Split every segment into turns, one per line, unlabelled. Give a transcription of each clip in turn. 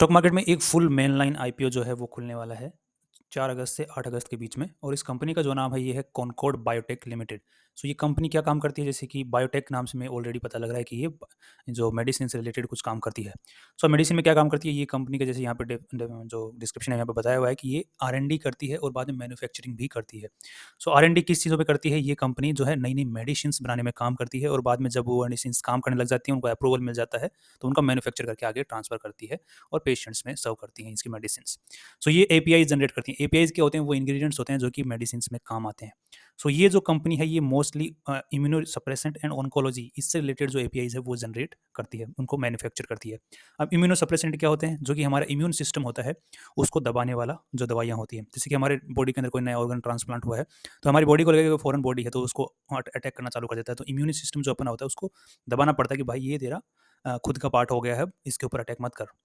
Stock market में एक full main line IPO जो है वो खुलने वाला है 4 अगस्त से 8 अगस्त के बीच में और इस कंपनी का जो नाम है ये है कॉनकॉर्ड बायोटेक लिमिटेड। सो ये कंपनी क्या काम करती है जैसे कि बायोटेक नाम से में ऑलरेडी पता लग रहा है कि ये जो मेडिसिन से रिलेटेड कुछ काम करती है। सो मेडिसिन में क्या काम करती है ये कंपनी का जैसे यहाँ पे जो डिस्क्रिप्शन है यहाँ पे बताया हुआ है कि ये R&D करती है और बाद में मैन्युफैक्चरिंग भी करती है। सो R&D किस चीज़ों पे करती है ये कंपनी जो है नई-नई मेडिसिन्स बनाने में काम करती है और बाद में जब वो मेडिसिन्स काम करने लग जाती हैं उनको अप्रूवल मिल जाता है तो उनका मैन्युफैक्चर करके आगे ट्रांसफ़र करती है और पेशेंट्स में सर्व करती हैं इसकी मेडिसिन्स। सो ये एपीआई जनरेट करती हैं। एपीआईज़ क्या होते हैं वो इंग्रीडिएंट्स होते हैं जो कि मेडिसिन्स में काम आते हैं। सो ये जो कंपनी है ये mostly immuno suppressant and oncology इससे रिलेटेड जो एपीआईज़ है वो जनरेट करती है, उनको मैन्युफैक्चर करती है। अब इम्यूनो सप्रेसेंट क्या होते हैं? जो कि हमारा इम्यून सिस्टम होता है उसको दबाने वाला जो दवाइयाँ होती हैं। जैसे कि हमारे बॉडी के अंदर कोई नया ऑर्गन ट्रांसप्लांट हुआ है तो हमारी बॉडी को लगेगा कि फॉरेन बॉडी है तो उसको अटैक करना चालू कर देता है। तो इम्यून सिस्टम जो अपना होता है उसको दबाना पड़ता है कि भाई ये तेरा खुद का पार्ट हो गया है, अब इसके ऊपर अटैक मत कर।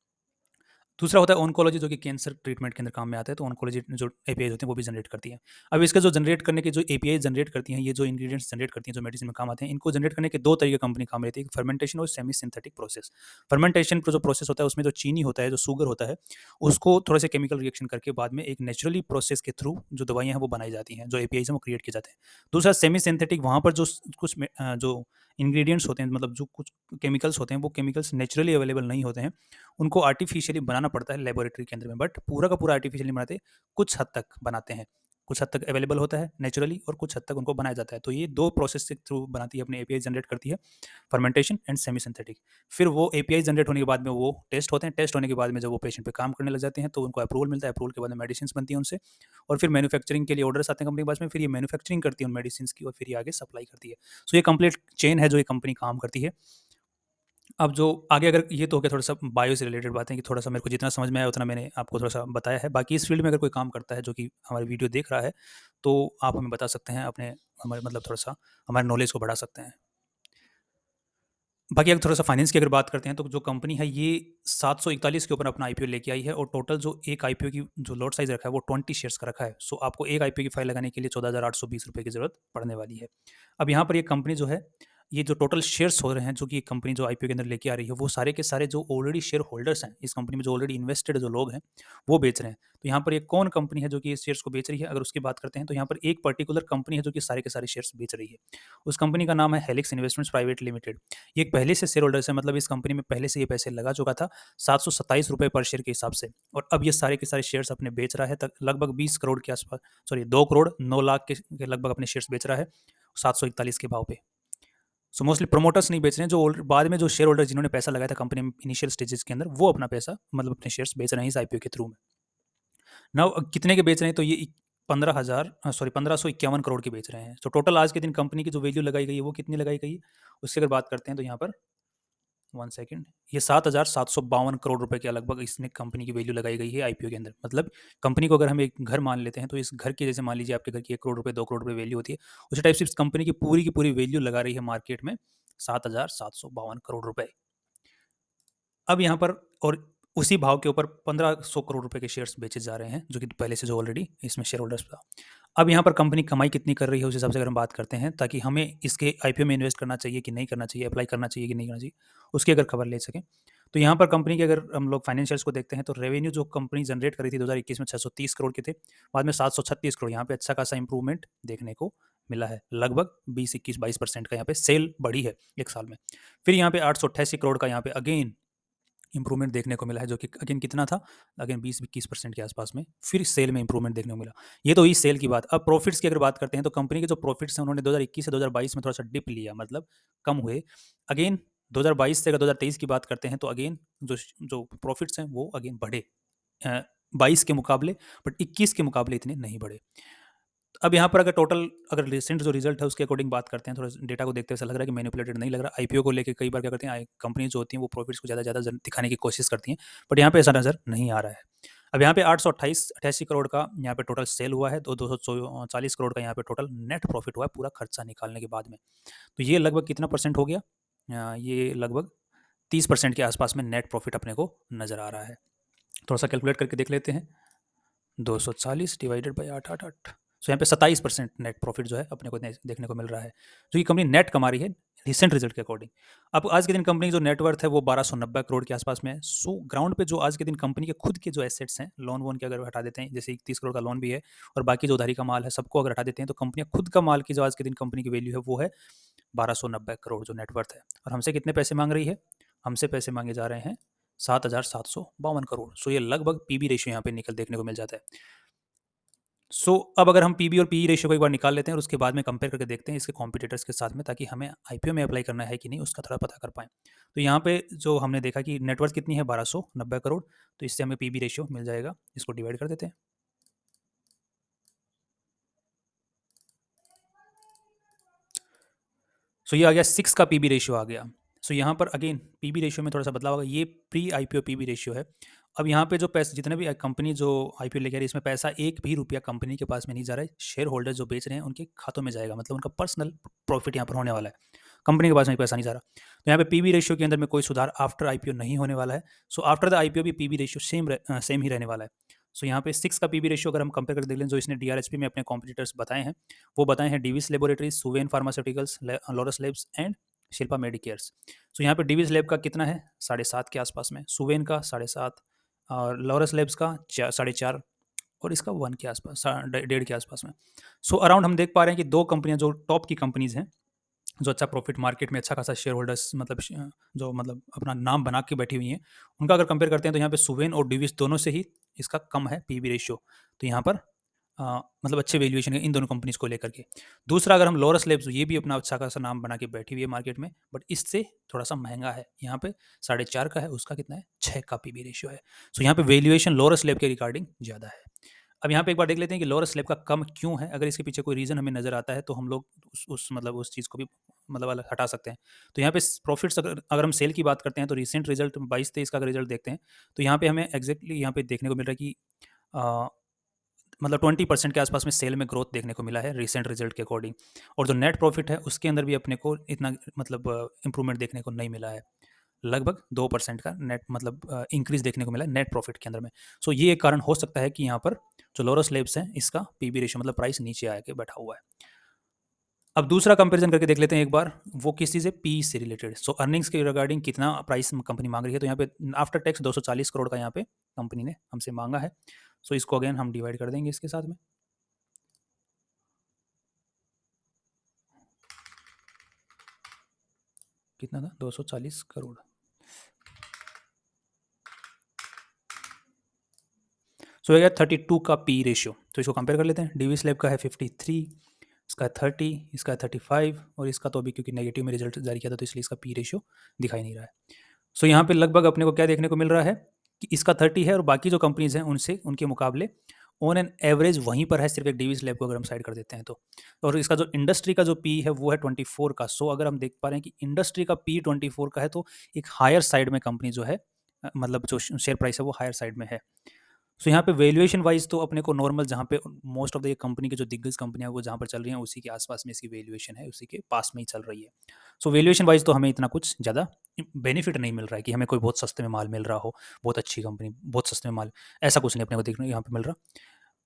दूसरा होता है ऑन्कोलॉजी जो कि कैंसर ट्रीटमेंट के अंदर काम में आता है, तो ऑन्कोलॉजी जो एपीआईज़ होते हैं वो भी जनरेट करती हैं। अब इसका जो जनरेट करने के जो एपीआई जनरेट करती हैं, ये जो इंग्रीडिएंट्स जनरेट करती हैं, जो मेडिसिन में काम आते हैं, इनको जनरेट करने के 2 तरीके कंपनी काम लेती है, फर्मेंटेशन और सेमी सिंथेटिक प्रोसेस। फर्मेंटेशन का जो प्रोसेस होता है उसमें जो चीनी होता है, जो शुगर होता है, उसको थोड़े से केमिकल रिएक्शन करके बाद में एक नेचुरली प्रोसेस के थ्रू जो दवाइयाँ हैं वो बनाई जाती हैं, जो एपीआईज़ हैं वो क्रिएट किए जाते हैं। दूसरा सेमी सिंथेटिक वहाँ पर जो इंग्रीडिएंट्स होते हैं मतलब जो कुछ केमिकल्स होते हैं, वो केमिकल्स नेचुरली अवेलेबल नहीं होते हैं। उनको आर्टिफिशियली बनाना पड़ता है लेबोरेटरी के अंदर में, बट पूरा का पूरा आर्टिफिशियली नहीं बनाते, कुछ हद तक बनाते हैं। कुछ हद तक अवेलेबल होता है नेचुरली और कुछ हद तक उनको बनाया जाता है। तो ये 2 प्रोसेस के थ्रू बनाती है, अपने एपीआई जनरेट करती है, फर्मेंटेशन एंड सेमी सिंथेटिक। फिर वो एपीआई जनरेट होने के बाद में वो टेस्ट होते हैं, टेस्ट होने के बाद में जब वो पेशेंट पे काम करने लग जाते हैं तो उनको अप्रूवल मिलता है, अप्रूवल के बाद में मेडिसिन्स बनती हैं उनसे और फिर मैन्युफैक्चरिंग के लिए ऑर्डर्स आते हैं कंपनी के पास में, फिर ये मैन्युफैक्चरिंग करती है उन मेडिसिन्स की और फिर ये आगे सप्लाई करती है। सो ये कंप्लीट चेन है जो ये कंपनी काम करती है। अब जो आगे अगर ये तो हो गया थोड़ा-सा बायो से रिलेटेड बातें कि थोड़ा-सा मेरे को जितना समझ में आया उतना मैंने आपको थोड़ा-सा बताया है। बाकी इस फ़ील्ड में अगर कोई काम करता है जो कि हमारी वीडियो देख रहा है, तो आप हमें बता सकते हैं अपने हमारे मतलब थोड़ा-सा हमारे नॉलेज को बढ़ा सकते हैं। बाकी अगर थोड़ा-सा फाइनेंस की अगर बात करते हैं तो जो कंपनी है ये 741 के ऊपर अपना आईपीओ लेके आई है और टोटल जो एक आईपीओ की जो लॉट साइज़ रखा है वो 20 शेयर्स का रखा है। सो आपको एक आईपीओ की फाइल लगाने के लिए ₹14,820 की ज़रूरत पड़ने वाली है। अब यहाँ पर ये कंपनी जो है, ये जो टोटल शेयर्स हो रहे हैं जो कि ये कंपनी जो आईपीओ के अंदर लेके आ रही है, वो सारे के सारे जो ऑलरेडी शेयर होल्डर्स हैं, इस कंपनी में जो ऑलरेडी इन्वेस्टेड जो लोग हैं, वो बेच रहे हैं। तो यहाँ पर ये कौन कंपनी है जो कि इस शेयर्स को बेच रही है? अगर उसकी बात करते हैं तो यहाँ पर एक पर्टिकुलर कंपनी है जो कि सारे के सारे शेयर्स बेच रही है। उस कंपनी का नाम है हेलिक्स इन्वेस्टमेंट्स प्राइवेट लिमिटेड। ये एक पहले से शेयर होल्डर्स है, मतलब इस कंपनी में पहले से ये पैसे लगा चुका था ₹727 पर शेयर के हिसाब से और अब ये सारे के सारे शेयर्स अपने बेच रहा है, तक लगभग 20 करोड़ के आसपास, सॉरी 2 करोड़ 9 लाख के लगभग अपने शेयर्स बेच रहा है 741 के भाव पे। सो मोस्टली प्रोमोटर्स नहीं बेच रहे हैं, जो बाद में जो शेयर होल्डर जिन्होंने पैसा लगाया था कंपनी में इनिशियल स्टेजेस के अंदर, वो अपना पैसा मतलब अपने शेयर्स बेच रहे हैं इस आईपीओ के थ्रू में। नाउ कितने के बेच रहे हैं? तो ये 1551 करोड़ के बेच रहे हैं। तो टोटल आज के दिन कंपनी की जो वैल्यू लगाई गई है वो कितनी लगाई गई है? उसकी अगर बात करते हैं तो यहाँ पर 1 सेकंड, ये 7,752 करोड़ रुपए के लगभग इसने कंपनी की वैल्यू लगाई गई है आईपीओ के अंदर। मतलब कंपनी को अगर हम एक घर मान लेते हैं तो इस घर की, जैसे मान लीजिए आपके घर की 1 करोड़ रुपए 2 करोड़ रुपए वैल्यू होती है, उसी टाइप से इस कंपनी की पूरी वैल्यू लगा रही है मार्केट में 7,752 करोड़ रुपए। अब यहाँ पर और उसी भाव के ऊपर 1500 करोड़ रुपए के शेयर्स बेचे जा रहे हैं, जो कि पहले से जो ऑलरेडी इसमें शेयर होल्डर्स था। अब यहाँ पर कंपनी कमाई कितनी कर रही है उस हिसाब से अगर हम बात करते हैं, ताकि हमें इसके आईपीओ में इन्वेस्ट करना चाहिए कि नहीं करना चाहिए, अप्लाई करना चाहिए कि नहीं करना चाहिए, उसकी अगर खबर ले सकें। तो यहाँ पर कंपनी के अगर हम लोग फाइनेंशियल्स को देखते हैं तो रेवेन्यू जो कंपनी जनरेट करी थी 2021 में 630 करोड़ के थे, बाद में 736 करोड़, यहाँ पे अच्छा खासा इंप्रूवमेंट देखने को मिला है। लगभग 20, 21, 22% का यहाँ पे सेल बढ़ी है 1 साल में। फिर यहाँ पे 888 करोड़ का यहाँ पे अगेन इंप्रूवमेंट देखने को मिला है, जो कि अगेन कितना था? अगेन 20-21% के आसपास में फिर सेल में इंप्रूवमेंट देखने को मिला। ये तो हुई सेल की बात। अब प्रॉफिट्स की अगर बात करते हैं तो कंपनी के जो प्रॉफिट्स हैं उन्होंने 2021 से 2022 में थोड़ा-सा डिप लिया, मतलब कम हुए। अगेन 2022 से अगर 2023 की बात करते हैं तो अगेन जो प्रॉफिट्स हैं वो अगेन बढ़े, अ, 22 के मुकाबले, बट 21 के मुकाबले इतने नहीं बढ़े। अब यहाँ पर अगर टोटल अगर रिसेंट जो रिजल्ट है उसके अकॉर्डिंग बात करते हैं, थोड़ा डेटा को देखते हुए ऐसा लग रहा है कि मैनिपुलेटेड नहीं लग रहा। आईपीओ को लेके कई बार क्या करते हैं, कंपनी जो होती हैं वो प्रॉफिट्स को ज़्यादा दिखाने की कोशिश करती हैं, बट यहाँ पे ऐसा नज़र नहीं आ रहा है। अब यहाँ पे 888 करोड़ का यहाँ पे टोटल सेल हुआ है, तो 240 करोड़ का यहाँ पे टोटल नेट प्रॉफिट हुआ है पूरा खर्चा निकालने के बाद में। तो ये लगभग कितना परसेंट हो गया? ये लगभग 30% के आसपास में नेट प्रॉफिट अपने को नज़र आ रहा है। थोड़ा सा कैलकुलेट करके देख लेते हैं। 240 डिवाइडेड बाई 888, सो यहाँ पे 27% नेट प्रॉफिट जो है अपने को देखने को मिल रहा है, जो कि कंपनी नेट कमा रही है रिसेंट रिजल्ट के अकॉर्डिंग। अब आज के दिन कंपनी जो नेटवर्थ है वो 1290 करोड़ के आसपास में है। सो ग्राउंड पे जो आज के दिन कंपनी के खुद के जो एसेट्स हैं, लोन वोन के अगर हटा देते हैं, जैसे 31 करोड़ का लोन भी है और बाकी जो उधारी का माल है सबको अगर हटा देते हैं, तो कंपनियां खुद का माल की जो आज के दिन कंपनी की वैल्यू है वो है 1290 करोड़ जो नेटवर्थ है। और हमसे कितने पैसे मांग रही है? हमसे पैसे मांगे जा रहे हैं 7,752 करोड़। सो ये लगभग पीबी रेशियो यहाँ पे निकल देखने को मिल जाता है। अब अगर हम पीबी और पीई रेशियो को एक बार निकाल लेते हैं और उसके बाद में कंपेयर करके देखते हैं इसके कॉम्पिटिटर्स के साथ में, ताकि हमें आईपीओ में अप्लाई करना है कि नहीं उसका थोड़ा पता कर पाएँ। तो यहाँ पे जो हमने देखा कि नेटवर्थ कितनी है 1290 करोड़, तो इससे हमें पीबी रेशियो मिल जाएगा। इसको डिवाइड कर देते हैं। सो ये आ गया 6 का पीबी रेशियो आ गया। सो यहाँ पर अगेन पीबी रेशियो में थोड़ा सा बदलाव होगा। ये प्री आईपीओ पीबी रेशियो है। अब यहाँ पे जो पैसे जितने भी कंपनी जो आईपीओ लेके आ रही है, इसमें पैसा एक भी रुपया कंपनी के पास में नहीं जा रहा है। शेयर होल्डर जो बेच रहे हैं उनके खातों में जाएगा, मतलब उनका पर्सनल प्रॉफिट यहाँ पर होने वाला है। कंपनी के पास में पैसा नहीं जा रहा। तो यहाँ पे पीबी रेशियो के अंदर में कोई सुधार आफ्टर आईपीओ नहीं होने वाला है। सो आफ्टर द आईपीओ भी पीबी रेशियो सेम ही रहने वाला है। सो यहाँ पे 6 का पीबी रेशियो अगर हम कंपेयर कर देख लें, जो इसने डीआरएचपी में अपने कॉम्पिटिटर्स बताए हैं, वो बताए हैं Divis laboratories, Suven pharmaceuticals, Laurus labs and Shilpa medicares. So यहाँ पे डिविस लैब का कितना है? 7.5 के आसपास में, सुवेन का 7.5 और लॉरस लेब्स का 4.5 और इसका 1 के आसपास, 1.5 के आसपास में। सो अराउंड हम देख पा रहे हैं कि दो कंपनियां जो टॉप की कंपनीज हैं, जो अच्छा प्रॉफिट मार्केट में अच्छा खासा शेयर होल्डर्स मतलब जो मतलब अपना नाम बना के बैठी हुई हैं, उनका अगर कंपेयर करते हैं तो यहाँ पे सुवेन और डिविस दोनों से ही इसका कम है पीबी रेशियो। तो यहाँ पर मतलब अच्छे वैल्यूएशन है इन दोनों कंपनीज को लेकर के। दूसरा अगर हम लॉरस लेब्स, ये भी अपना अच्छा खासा नाम बना के बैठी हुई है मार्केट में, बट इससे थोड़ा सा महंगा है। यहाँ पे 4.5 का है, उसका कितना है? 6 का पीबी रेशियो है। सो यहाँ पे वैल्यूएशन लॉरस लेब के रिगार्डिंग ज़्यादा है। अब यहाँ पे एक बार देख लेते हैं कि लॉरस लैब का कम क्यों है। अगर इसके पीछे कोई रीज़न हमें नज़र आता है तो हम लोग उस मतलब उस चीज़ को भी मतलब अलग हटा सकते हैं। तो यहाँ पे प्रॉफिट्स अगर अगर हम सेल की बात करते हैं तो रिसेंट रिजल्ट 22-23 का अगर रिजल्ट देखते हैं तो यहाँ पे हमें एग्जैक्टली यहाँ पे देखने को मिल रहा है कि अ, मतलब 20% के आसपास में सेल में ग्रोथ देखने को मिला है रिसेंट रिजल्ट के अकॉर्डिंग। और जो नेट प्रॉफिट है उसके अंदर भी अपने को इतना मतलब इंप्रूवमेंट देखने को नहीं मिला है। लगभग 2% का नेट मतलब इंक्रीज देखने को मिला है नेट प्रॉफिट के अंदर में। सो ये एक कारण हो सकता है कि यहाँ पर जो लोरस लेब्स है इसका पीबी रेशियो मतलब प्राइस नीचे आके बैठा हुआ है। अब दूसरा कंपैरिजन करके देख लेते हैं एक बार, वो किस चीज़ है? पी से रिलेटेड। सो अर्निंग्स के रिगार्डिंग कितना प्राइस कंपनी मांग रही है, तो यहाँ पे आफ्टर टैक्स 240 करोड़ का यहाँ पे कंपनी ने हमसे मांगा है। सो इसको अगेन हम डिवाइड कर देंगे इसके साथ में। कितना था? 240 करोड़। सो हो गया 32 का पी रेशियो। तो इसको कंपेयर कर लेते हैं। डीवी स्लैब का है 53, इसका 30, इसका 35 और इसका तो अभी क्योंकि नेगेटिव में रिजल्ट जारी किया था तो इसलिए इसका पी रेशियो दिखाई नहीं रहा है। सो यहाँ पे लगभग अपने को क्या देखने को मिल रहा है कि इसका 30 है और बाकी जो कंपनीज हैं उनसे उनके मुकाबले ऑन एन एवरेज वहीं पर है, सिर्फ एक डीवी स्लैब को अगर हम साइड कर देते हैं तो। और इसका जो इंडस्ट्री का जो पी है वो है 24 का। सो अगर हम देख पा रहे हैं कि इंडस्ट्री का पी 24 का है तो एक हायर साइड में कंपनी जो है मतलब जो शेयर प्राइस है वो हायर साइड में है। सो यहाँ पे वैल्यूएशन वाइज तो अपने को नॉर्मल जहाँ पे मोस्ट ऑफ द ये कंपनी की जो दिग्गज कंपनियां वो जहाँ पर चल रही हैं उसी के आसपास में इसकी वैल्यूएशन है, उसी के पास में ही चल रही है। सो वैल्यूएशन वाइज तो हमें इतना कुछ ज़्यादा बेनिफिट नहीं मिल रहा है कि हमें कोई बहुत सस्ते में माल मिल रहा हो, बहुत अच्छी कंपनी बहुत सस्ते में माल, ऐसा कुछ नहीं अपने को देखने यहाँ पे मिल रहा।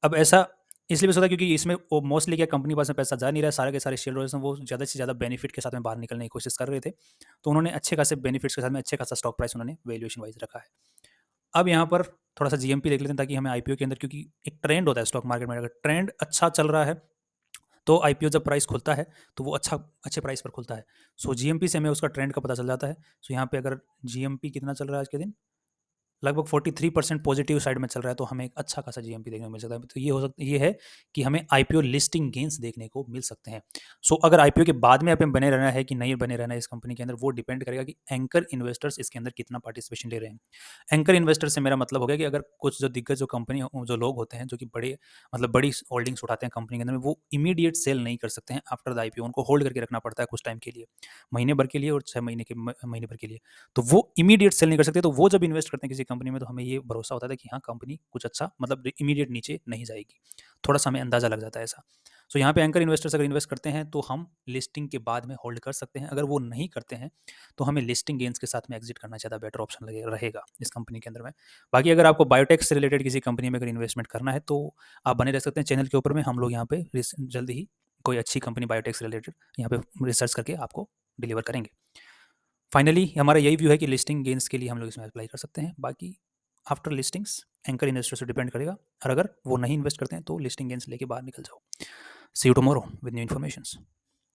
अब ऐसा इसलिए भी सोचा क्योंकि इसमें वो मोस्टली क्या कंपनी के पास में पैसा जा नहीं रहा है, सारे के सारे शेयर होल्डर्स हैं वो ज़्यादा से ज़्यादा बेनिफिट के साथ में बाहर निकलने की कोशिश कर रहे थे। तो उन्होंने अच्छे खासे बेनिफिट्स के साथ में अच्छे खासा स्टॉक प्राइस उन्होंने वैल्यूएशन वाइज रखा है। अब यहाँ पर थोड़ा सा जीएमपी देख लेते हैं ताकि हमें आईपीओ के अंदर, क्योंकि एक ट्रेंड होता है स्टॉक मार्केट में, अगर ट्रेंड अच्छा चल रहा है तो आईपीओ जब प्राइस खुलता है तो वो अच्छे प्राइस पर खुलता है। सो जीएमपी से हमें उसका ट्रेंड का पता चल जाता है। सो यहाँ पे अगर जीएमपी कितना चल रहा है आज के दिन, लगभग 43% पॉजिटिव साइड में चल रहा है, तो हमें एक अच्छा खासा जीएमपी देखने को मिल सकता है। तो ये है कि हमें आईपीओ लिस्टिंग गेन्स देखने को मिल सकते हैं। सो अगर आईपीओ के बाद में हमें बने रहना है कि नहीं बने रहना है इस कंपनी के अंदर, वो डिपेंड करेगा कि एंकर इन्वेस्टर्स इसके अंदर कितना पार्टिसिपेशन ले रहे हैं। एंकर इन्वेस्टर से मेरा मतलब हो गया कि अगर कुछ जो दिग्गज जो कंपनी जो लोग होते हैं जो कि बड़े मतलब बड़ी होल्डिंग्स उठाते हैं कंपनी के अंदर में, वो इमीडिएट सेल नहीं कर सकते हैं आफ्टर द आईपीओ, उनको होल्ड करके रखना पड़ता है कुछ टाइम के लिए, महीने भर के लिए और 6 महीने के महीने भर के लिए। तो वो इमीडिएट सेल नहीं कर सकते, तो वो जब इन्वेस्ट करते हैं किसी कंपनी में तो हमें ये भरोसा होता था कि हाँ कंपनी कुछ अच्छा मतलब इमीडिएट नीचे नहीं जाएगी। थोड़ा सा हमें अंदाज़ा लग जाता है ऐसा। सो यहाँ पे एंकर इन्वेस्टर्स अगर इन्वेस्ट करते हैं तो हम लिस्टिंग के बाद में होल्ड कर सकते हैं। अगर वो नहीं करते हैं तो हमें लिस्टिंग गेन्स के साथ में एग्जिट करना ज़्यादा बेटर ऑप्शन रहेगा इस कंपनी के अंदर में। बाकी अगर आपको बायोटेक से रिलेटेड किसी कंपनी में अगर इन्वेस्टमेंट करना है तो आप बने रह सकते हैं चैनल के ऊपर में। हम लोग यहाँ पे जल्दी ही कोई अच्छी कंपनी बायोटेक से रिलेटेड यहाँ पे रिसर्च करके आपको डिलीवर करेंगे। फाइनली हमारा यही व्यू है कि लिस्टिंग गेन्स के लिए हम लोग इसमें अप्लाई कर सकते हैं। बाकी आफ्टर लिस्टिंग्स एंकर इन्वेस्टर से डिपेंड करेगा, और अगर वो नहीं इन्वेस्ट करते हैं तो लिस्टिंग गेन्स लेके बाहर निकल जाओ। See you tomorrow with new informations.